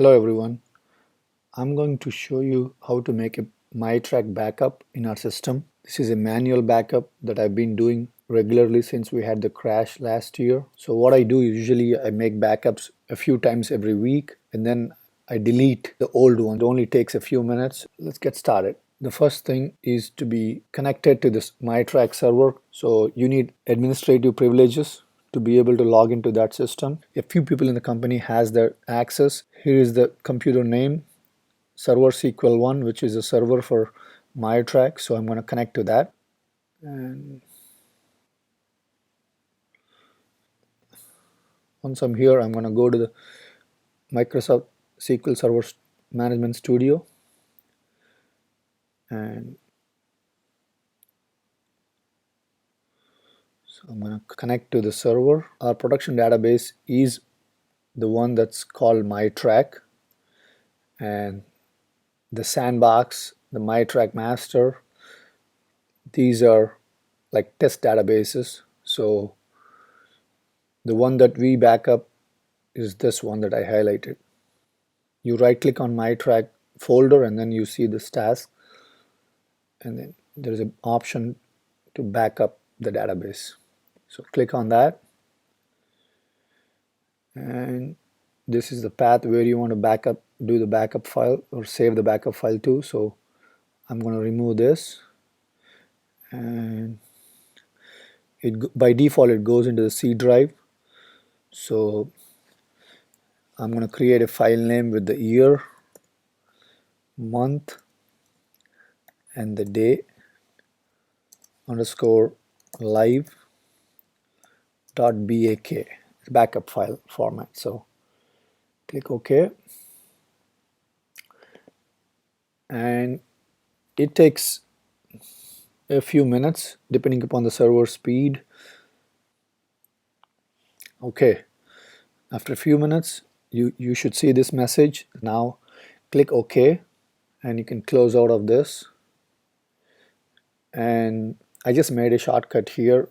Hello everyone, I'm going to show you how to make a MIETrak backup in our system. This is a manual backup that I've been doing regularly since we had the crash last year. So what I do usually I make backups a few times every week and then I delete the old one. It only takes a few minutes. Let's get started. The first thing is to be connected to this MIETrak server. So you need administrative privileges to be able to log into that system. A few people in the company has their access. Here is the computer name, server SQL1, which is a server for MIETrak. So I'm going to connect to that. And once I'm here, I'm going to go to the Microsoft SQL Server Management Studio. And so I'm going to connect to the server. Our production database is the one that's called MIETrak. And the sandbox, the MIETrak master, these are like test databases. So the one that we back up is this one that I highlighted. You right click on MIETrak folder and then you see this task, and then there's an option to back up the database. So click on that, and this is the path where you want to back up, do the backup file or save the backup file to. So I'm going to remove this, and by default it goes into the C drive. So I'm going to create a file name with the year, month, and the day underscore live .bak backup file format. So click OK, and it takes a few minutes depending upon the server speed. Okay, after a few minutes you should see this message. Now click OK, and you can close out of this. And I just made a shortcut here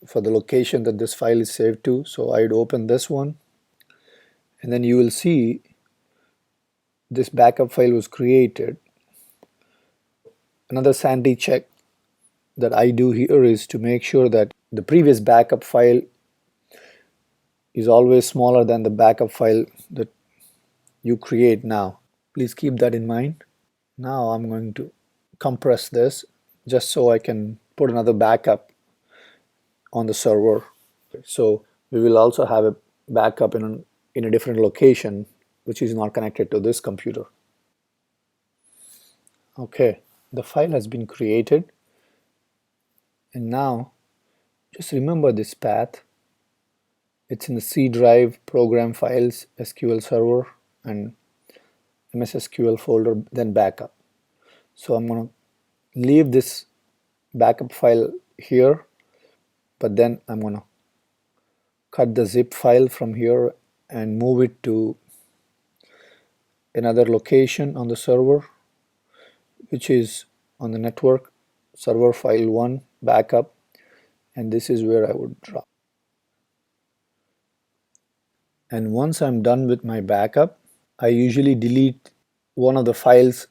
for the location that this file is saved to. So I'd open this one, and then you will see this backup file was created. Another sanity check that I do here is to make sure that the previous backup file is always smaller than the backup file that you create now. Please keep that in mind. Now I'm going to compress this just so I can put another backup on the server. So we will also have a backup in a different location which is not connected to this computer. Okay, the file has been created, and now just remember this path. It's in the C drive, program files, SQL server, and MS SQL folder, then backup. So I'm going to leave this backup file here, but then I'm going to cut the zip file from here and move it to another location on the server, which is on the network, server file 1 backup, and this is where I would drop. And once I'm done with my backup, I usually delete one of the files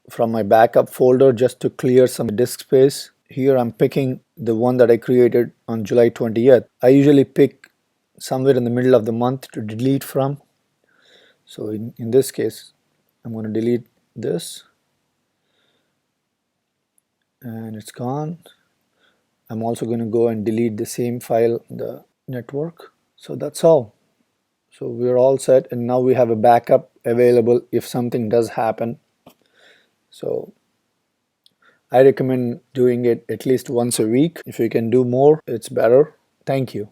from my backup folder just to clear some disk space. Here I'm picking the one that I created on July 20th. I usually pick somewhere in the middle of the month to delete from. So in this case, I'm going to delete this, and it's gone. I'm also going to go and delete the same file, the network. So that's all. So we're all set, and now we have a backup available if something does happen. So I recommend doing it at least once a week. If you can do more, it's better. Thank you.